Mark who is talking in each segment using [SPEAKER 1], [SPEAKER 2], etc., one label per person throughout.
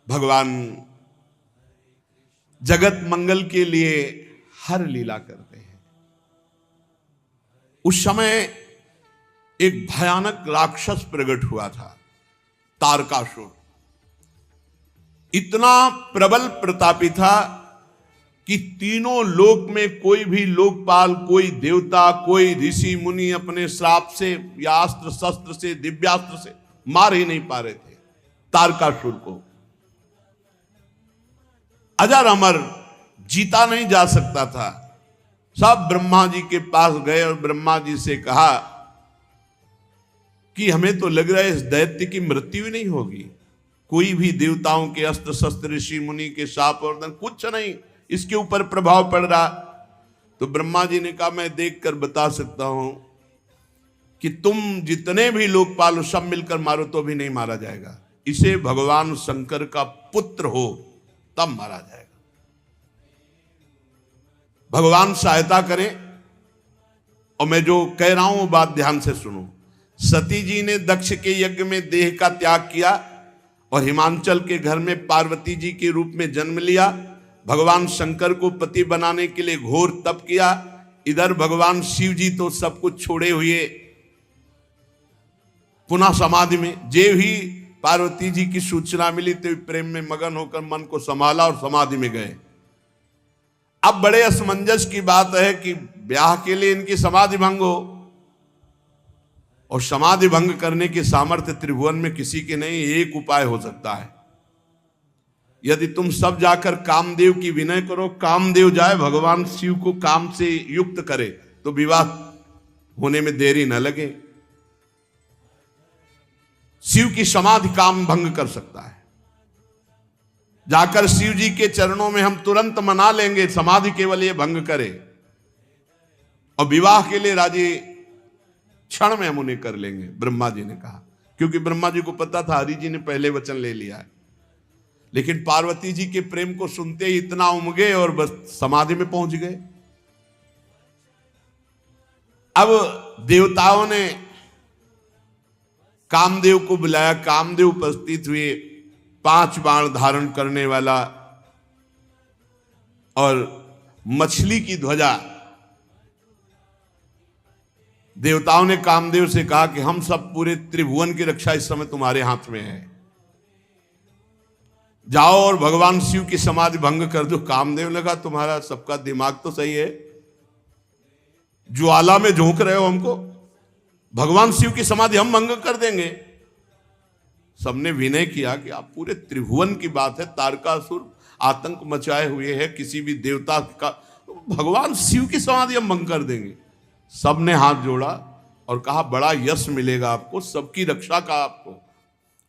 [SPEAKER 1] भगवान जगत मंगल के लिए हर लीला करते हैं। उस समय एक भयानक राक्षस प्रकट हुआ था, तारकासुर। इतना प्रबल प्रतापी था कि तीनों लोक में कोई भी लोकपाल, कोई देवता, कोई ऋषि मुनि अपने श्राप से या अस्त्र शस्त्र से, दिव्यास्त्र से मार ही नहीं पा रहे थे तारकासुर को। अजर अमर, जीता नहीं जा सकता था। सब ब्रह्मा जी के पास गए और ब्रह्मा जी से कहा कि हमें तो लग रहा है इस दैत्य की मृत्यु ही नहीं होगी। कोई भी देवताओं के अस्त्र शस्त्र, ऋषि मुनि के शाप और दंड, कुछ नहीं इसके ऊपर प्रभाव पड़ रहा। तो ब्रह्मा जी ने कहा मैं देखकर बता सकता हूं कि तुम जितने भी लोकपाल सब मिलकर मारो तो भी नहीं मारा जाएगा। इसे भगवान शंकर का पुत्र हो तब मारा जाएगा। भगवान सहायता करें। और मैं जो कह रहा हूं वो बात ध्यान से सुनो। सती जी ने दक्ष के यज्ञ में देह का त्याग किया और हिमांचल के घर में पार्वती जी के रूप में जन्म लिया। भगवान शंकर को पति बनाने के लिए घोर तप किया। इधर भगवान शिव जी तो सब कुछ छोड़े हुए पुनः समाधि में। जे ही पार्वती जी की सूचना मिली तो प्रेम में मगन होकर मन को संभाला और समाधि में गए। अब बड़े असमंजस की बात है कि ब्याह के लिए इनकी समाधि भंग हो, और समाधि भंग करने के सामर्थ्य त्रिभुवन में किसी के नहीं। एक उपाय हो सकता है, यदि तुम सब जाकर कामदेव की विनय करो, कामदेव जाए भगवान शिव को काम से युक्त करे तो विवाह होने में देरी न लगे। शिव की समाधि काम भंग कर सकता है। जाकर शिव जी के चरणों में हम तुरंत मना लेंगे, समाधि केवल ये भंग करे, और विवाह के लिए राजी क्षण में हम उन्हें कर लेंगे। ब्रह्मा जी ने कहा, क्योंकि ब्रह्मा जी को पता था हरि जी ने पहले वचन ले लिया है। लेकिन पार्वती जी के प्रेम को सुनते ही इतना उमगे और बस समाधि में पहुंच गए। अब देवताओं ने कामदेव को बुलाया। कामदेव उपस्थित हुए, 5 बाण धारण करने वाला और मछली की ध्वजा। देवताओं ने कामदेव से कहा कि हम सब पूरे त्रिभुवन की रक्षा इस समय तुम्हारे हाथ में है, जाओ और भगवान शिव की समाधि भंग कर दो। कामदेव लगा तुम्हारा सबका दिमाग तो सही है, ज्वाला में झोंक रहे हो हमको, भगवान शिव की समाधि हम भंग कर देंगे। सबने विनय किया कि आप पूरे त्रिभुवन की बात है, तारकासुर आतंक मचाए हुए है, किसी भी देवता का, भगवान शिव की समाधि हम भंग कर देंगे। सबने हाथ जोड़ा और कहा बड़ा यश मिलेगा आपको, सबकी रक्षा का आपको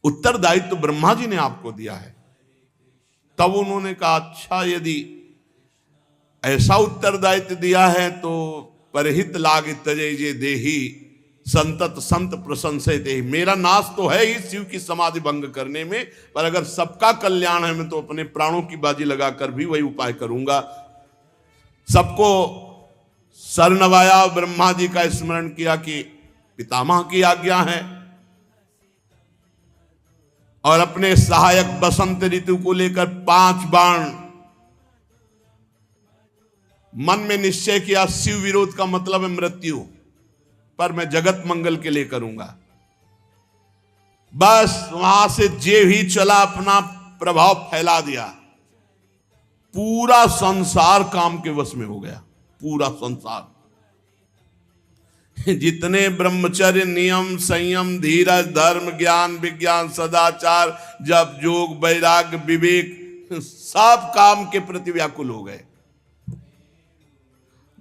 [SPEAKER 1] उत्तरदायित्व तो ब्रह्मा जी ने आपको दिया है। तब उन्होंने कहा अच्छा, यदि ऐसा उत्तरदायित्व दिया है तो परहित लाग तजय जे देही संतत संत प्रशंसे दे। मेरा नाश तो है ही शिव की समाधि भंग करने में, पर अगर सबका कल्याण है मैं तो अपने प्राणों की बाजी लगाकर भी वही उपाय करूंगा। सबको सर नवाया, ब्रह्मा जी का स्मरण किया कि पितामह की आज्ञा है, और अपने सहायक बसंत ऋतु को लेकर 5 बाण। मन में निश्चय किया शिव विरोध का मतलब है मृत्यु, पर मैं जगत मंगल के लिए करूंगा। बस वहां से जे ही चला अपना प्रभाव फैला दिया। पूरा संसार काम के वश में हो गया, पूरा संसार। जितने ब्रह्मचर्य, नियम, संयम, धीरज, धर्म, ज्ञान, विज्ञान, सदाचार, जप, योग, वैराग्य, विवेक, सब काम के प्रति व्याकुल हो गए।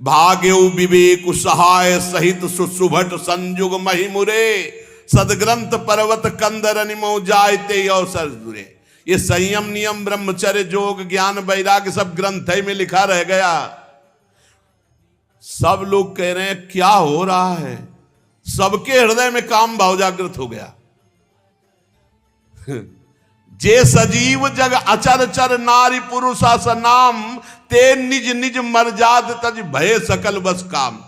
[SPEAKER 1] भाग्यो विवेक सहाय सहित सुसुभट संयुग महिमुरे, सदग्रंथ पर्वत कंदर निमो जायते अवसर दुरे। ये संयम, नियम, ब्रह्मचर्य, योग, ज्ञान, वैराग्य सब ग्रंथ में लिखा रह गया। सब लोग कह रहे हैं क्या हो रहा है, सबके हृदय में काम भाव जागृत हो गया। जे सजीव जग अचर चर नारी पुरुषा नाम, ते निज निज मर्याद तज भय सकल बस काम।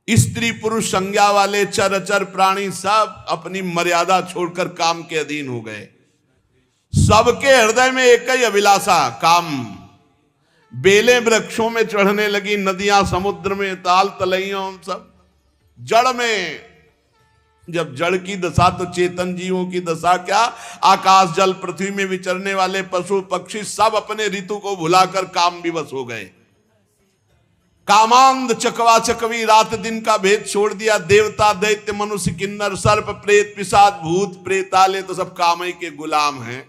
[SPEAKER 1] स्त्री पुरुष संज्ञा वाले चर चर प्राणी सब अपनी मर्यादा छोड़कर काम के अधीन हो गए। सबके हृदय में एक ही अभिलाषा, काम। बेलें वृक्षों में चढ़ने लगी, नदियां समुद्र में, ताल तलैयों सब जड़ में। जब जड़ की दशा तो चेतन जीवों की दशा क्या, आकाश जल पृथ्वी में विचरने वाले पशु पक्षी सब अपने ऋतु को भुलाकर काम विवश हो गए। कामांध चकवा चकवी, रात दिन का भेद छोड़ दिया। देवता दैत्य मनुष्य किन्नर सर्प प्रेत पिशाच भूत प्रेताले तो सब काम ही के गुलाम हैं।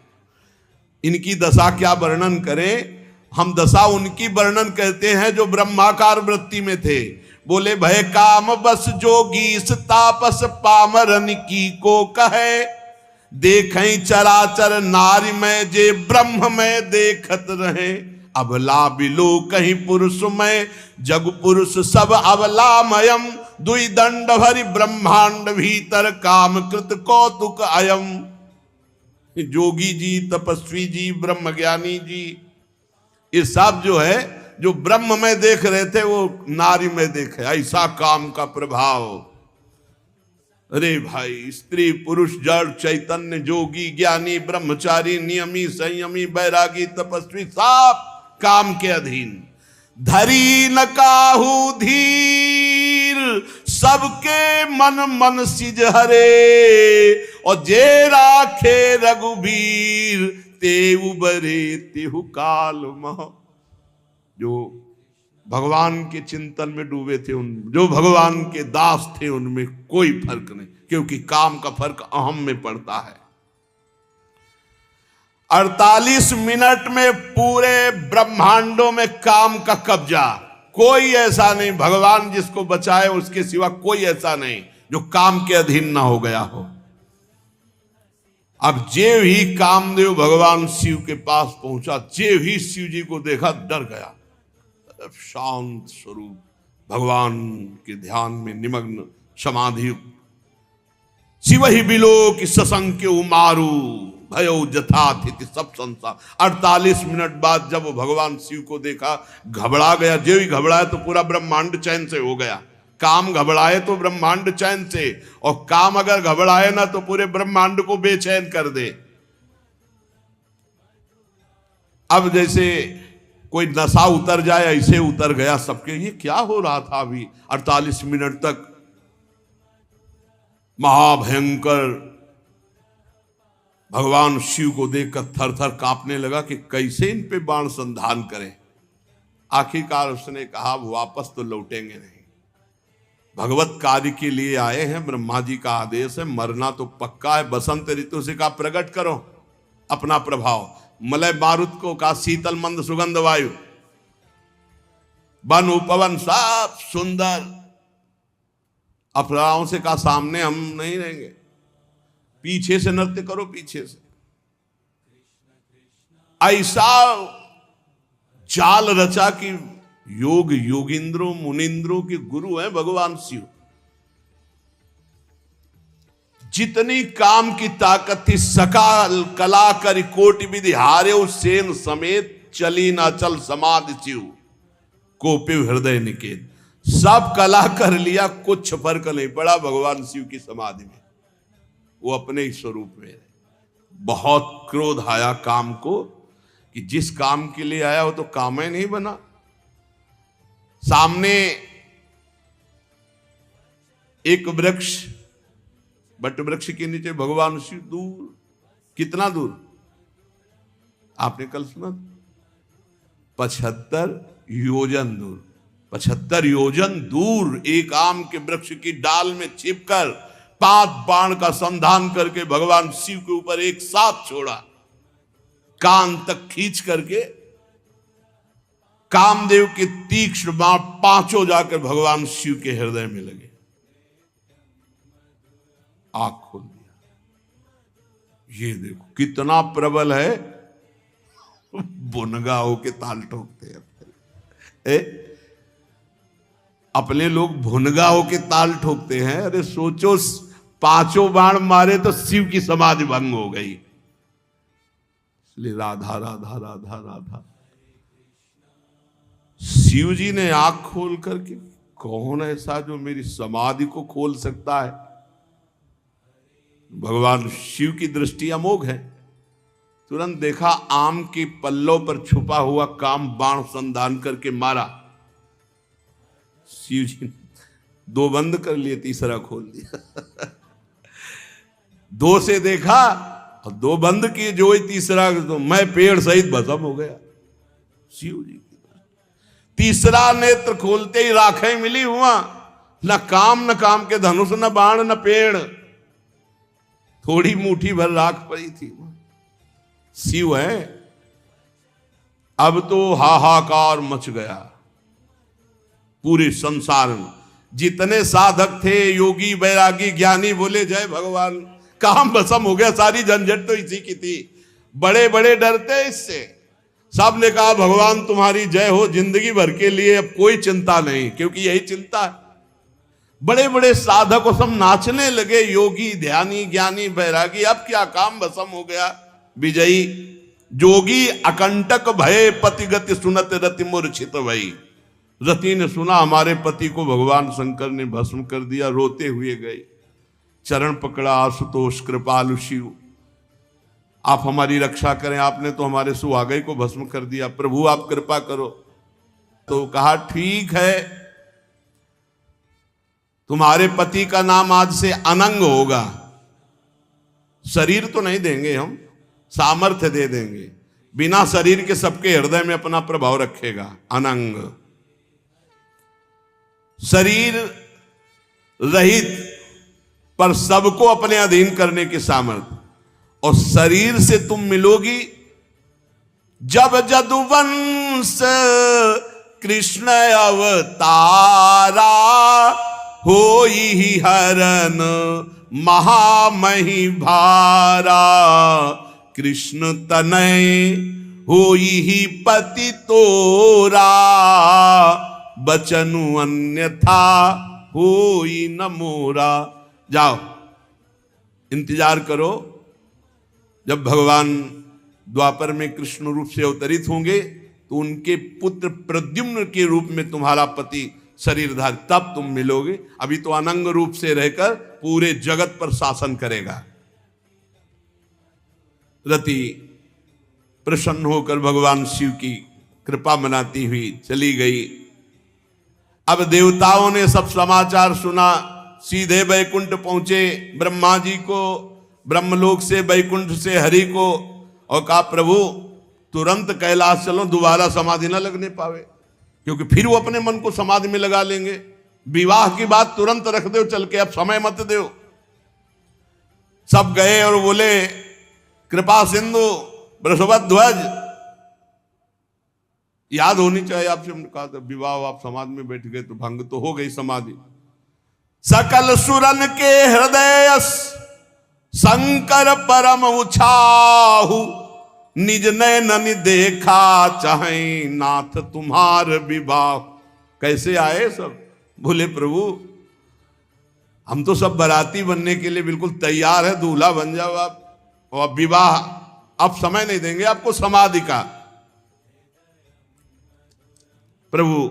[SPEAKER 1] इनकी दशा क्या वर्णन करें। हम दशा उनकी वर्णन करते हैं जो ब्रह्माकार वृत्ति में थे। बोले भय काम बस जोगी तापस पामरन की को कहे, देखें चराचर नारी में जे ब्रह्म में देखत रहे। अबला बिलो कहीं पुरुष में जग पुरुष सब अबलामयम, दुई दंड भरी ब्रह्मांड भीतर काम कृत कौतुक अयम। जोगी जी, तपस्वी जी, ब्रह्म ज्ञानी जी, ये सब जो है जो ब्रह्म में देख रहे थे वो नारी में देखे। ऐसा काम का प्रभाव। अरे भाई, स्त्री पुरुष जड़ चैतन्य जोगी ज्ञानी ब्रह्मचारी नियमी संयमी बैरागी तपस्वी सब काम के अधीन। धरी न काहू धीर सबके मन मन सिज हरे, और जे राखे रघुबीर ते उबरे तेहु काल मह। जो भगवान के चिंतन में डूबे थे, उन जो भगवान के दास थे, उनमें कोई फर्क नहीं, क्योंकि काम का फर्क अहम में पड़ता है। 48 मिनट में पूरे ब्रह्मांडों में काम का कब्जा। कोई ऐसा नहीं, भगवान जिसको बचाए उसके सिवा कोई ऐसा नहीं जो काम के अधीन ना हो गया हो। अब जे ही कामदेव भगवान शिव के पास पहुंचा, जे ही शिव जी को देखा डर गया। शांत स्वरूप भगवान के ध्यान में निमग्न समाधि। शिव ही बिलो की ससंख्य उमारू भयो जथातिथि सब संसार। 48 मिनट बाद जब वो भगवान शिव को देखा, घबरा गया। जो ही घबराया तो पूरा ब्रह्मांड चैन से हो गया। काम घबराए तो ब्रह्मांड चैन से, और काम अगर घबराए ना तो पूरे ब्रह्मांड को बेचैन कर दे। अब जैसे कोई नशा उतर जाए ऐसे उतर गया सबके। ये क्या हो रहा था अभी 48 मिनट तक। महाभयंकर भगवान शिव को देखकर थर थर कांपने लगा कि कैसे इन पे बाण संधान करें। आखिरकार उसने कहा वापस तो लौटेंगे नहीं, भगवत कार्य के लिए आए हैं, ब्रह्मा जी का आदेश है, मरना तो पक्का है। बसंत ऋतु से कहा प्रकट करो अपना प्रभाव। मलय मारुत को कहा शीतल मंद सुगंध वायु, वन उपवन सब सुंदर। अप्सराओं से कहा सामने हम नहीं रहेंगे, पीछे से नृत्य करो, पीछे से। ऐसा जाल रचा कि योग योगिंद्रों मुनिंद्रों के गुरु हैं भगवान शिव। जितनी काम की ताकत थी, सकाल कला कर कोटि विधि हारे सेन समेत, चली ना चल समाधि शिव कोपिव हृदय निकेत। सब कला कर लिया, कुछ फर्क नहीं पड़ा भगवान शिव की समाधि में। वो अपने ही स्वरूप में। बहुत क्रोध आया काम को कि जिस काम के लिए आया वो तो काम ही नहीं बना। सामने एक वृक्ष, बट वृक्ष के नीचे भगवान शिव दूर। कितना दूर आपने कल सुना? 75 योजन दूर। 75 योजन दूर एक आम के वृक्ष की डाल में छिपकर 5 बाण का संधान करके भगवान शिव के ऊपर एक साथ छोड़ा। कान तक खींच करके कामदेव के तीक्ष्ण बाण 5 जाकर भगवान शिव के हृदय में लगे। आंख खोल दिया। ये देखो कितना प्रबल है। बुनगा होके ताल ठोकते हैं। अपने लोग भुनगा होके ताल ठोकते हैं। अरे सोचो 5 बाण मारे तो शिव की समाधि भंग हो गई। इसलिए राधा राधा राधा राधा। शिव जी ने आंख खोल करके, कौन ऐसा जो मेरी समाधि को खोल सकता है? भगवान शिव की दृष्टि अमोघ है। तुरंत देखा आम की पल्लों पर छुपा हुआ काम बाण संधान करके मारा। शिव जी ने 2 बंद कर लिए, तीसरा खोल दिया। 2 से देखा और 2 बंद किए, जो ही तीसरा तो मैं पेड़ सहित भस्म हो गया। शिव जी की तीसरा नेत्र खोलते ही राखें मिली हुआ, न काम के धनुष, न बाण, न पेड़, थोड़ी मुट्ठी भर राख पड़ी थी। शिव है। अब तो हाहाकार मच गया पूरे संसार में। जितने साधक थे, योगी बैरागी ज्ञानी, बोले जय भगवान, काम भस्म हो गया। सारी झंझट तो इसी की थी। बड़े बड़े डरते इससे। सब ने कहा भगवान तुम्हारी जय हो, जिंदगी भर के लिए अब कोई चिंता नहीं, क्योंकि यही चिंता है। बड़े बड़े साधक सब नाचने लगे, योगी, ध्यानी, ज्ञानी, बैरागी। अब क्या, काम भस्म हो गया। विजयी जोगी अकंटक भय पति गति सुनत रति मूर्छित भई। रति ने सुना हमारे पति को भगवान शंकर ने भस्म कर दिया, रोते हुए गए, चरण पकड़ा, आशुतोष कृपालु शिव आप हमारी रक्षा करें, आपने तो हमारे सुहागई को भस्म कर दिया, प्रभु आप कृपा करो। तो कहा ठीक है, तुम्हारे पति का नाम आज से अनंग होगा। शरीर तो नहीं देंगे हम, सामर्थ्य दे देंगे, बिना शरीर के सबके हृदय में अपना प्रभाव रखेगा। अनंग, शरीर रहित पर सबको अपने अधीन करने की सामर्थ्य। और शरीर से तुम मिलोगी जब जदुवंश कृष्ण अवतारा, होई ही हरन महामही भारा। कृष्ण तनय होई ही पति तोरा, बचनु अन्यथा होई न मोरा। जाओ इंतजार करो, जब भगवान द्वापर में कृष्ण रूप से अवतरित होंगे तो उनके पुत्र प्रद्युम्न के रूप में तुम्हारा पति शरीरधारी, तब तुम मिलोगे। अभी तो अनंग रूप से रहकर पूरे जगत पर शासन करेगा। रति प्रसन्न होकर भगवान शिव की कृपा मनाती हुई चली गई। अब देवताओं ने सब समाचार सुना, सीधे बैकुंठ पहुंचे। ब्रह्मा जी को ब्रह्मलोक से, बैकुंठ से हरि को, और कहा प्रभु तुरंत कैलाश चलो, दोबारा समाधि न लगने पावे, क्योंकि फिर वो अपने मन को समाधि में लगा लेंगे। विवाह की बात तुरंत रख दो चल के, अब समय मत दो। सब गए और बोले कृपा सिंधु वृषभध्वज, याद होनी चाहिए आपसे। हमने कहा था विवाह, आप समाधि में बैठ गए तो भंग तो हो गई समाधि। सकल सुरन के हृदय शंकर परम उछाहु, निज नैन देखा चाहे नाथ तुम्हार विवाह। कैसे आए सब? बोले प्रभु हम तो सब बराती बनने के लिए बिल्कुल तैयार है, दूल्हा बन जाओ आप, और विवाह अब समय नहीं देंगे आपको समाधि का। प्रभु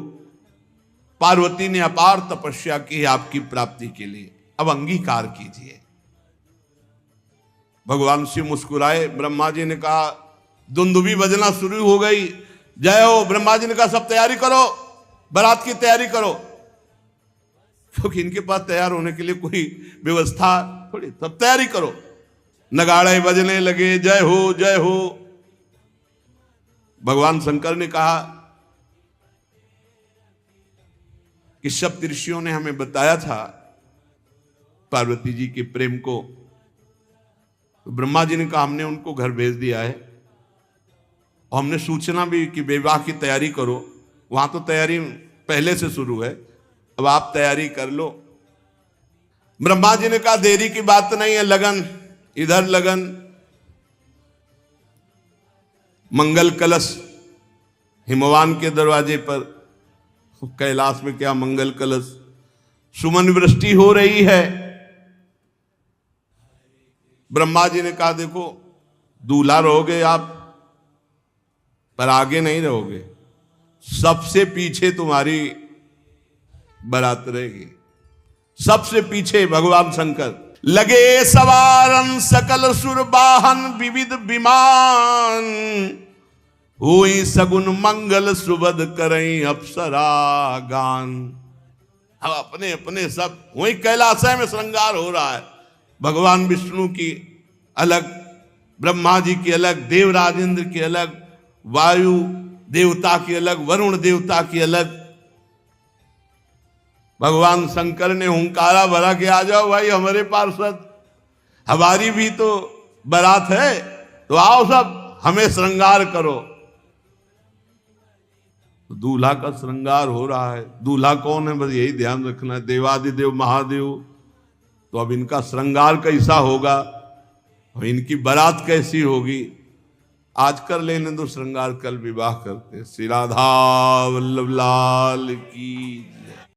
[SPEAKER 1] पार्वती ने अपार तपस्या की आपकी प्राप्ति के लिए, अब अंगीकार कीजिए। भगवान शिव मुस्कुराए। ब्रह्मा जी ने कहा, दुंदुभी बजना शुरू हो गई, जय हो। ब्रह्मा जी ने कहा सब तैयारी करो, बारात की तैयारी करो, क्योंकि इनके पास तैयार होने के लिए कोई व्यवस्था थोड़ी, सब तैयारी करो। नगाड़े बजने लगे, जय हो जय हो। भगवान शंकर ने कहा कि सप्त ऋषियों ने हमें बताया था पार्वती जी के प्रेम को, तो ब्रह्मा जी ने कहा हमने उनको घर भेज दिया है, और हमने सूचना भी कि विवाह की तैयारी करो। वहां तो तैयारी पहले से शुरू है, अब आप तैयारी कर लो। ब्रह्मा जी ने कहा देरी की बात नहीं है, लगन इधर लगन। मंगल कलश हिमवान के दरवाजे पर, कैलाश में क्या मंगल कलश, सुमन वृष्टि हो रही है। ब्रह्मा जी ने कहा देखो दूल्हा रहोगे आप, पर आगे नहीं रहोगे, सबसे पीछे तुम्हारी बारात रहेगी, सबसे पीछे भगवान शंकर। लगे सवारन सकल सुर बाहन विविध विमान, हुई सगुन मंगल सुबद करई अप्सरा गान। अब अपने अपने सब वही कैलाशय में श्रृंगार हो रहा है। भगवान विष्णु की अलग, ब्रह्मा जी की अलग, देवराज इंद्र की अलग, वायु देवता की अलग, वरुण देवता की अलग। भगवान शंकर ने हुंकारा भरा कि आ जाओ भाई हमारे पार्षद, हमारी भी तो बारात है, तो आओ सब हमें श्रृंगार करो। दूल्हा का श्रृंगार हो रहा है। दूल्हा कौन है, बस यही ध्यान रखना है, देवादिदेव महादेव। तो अब इनका श्रृंगार कैसा होगा, और इनकी बारात कैसी होगी, आज कर लेने दो श्रृंगार, कल विवाह करते। श्री राधा वल्लभ लाल की।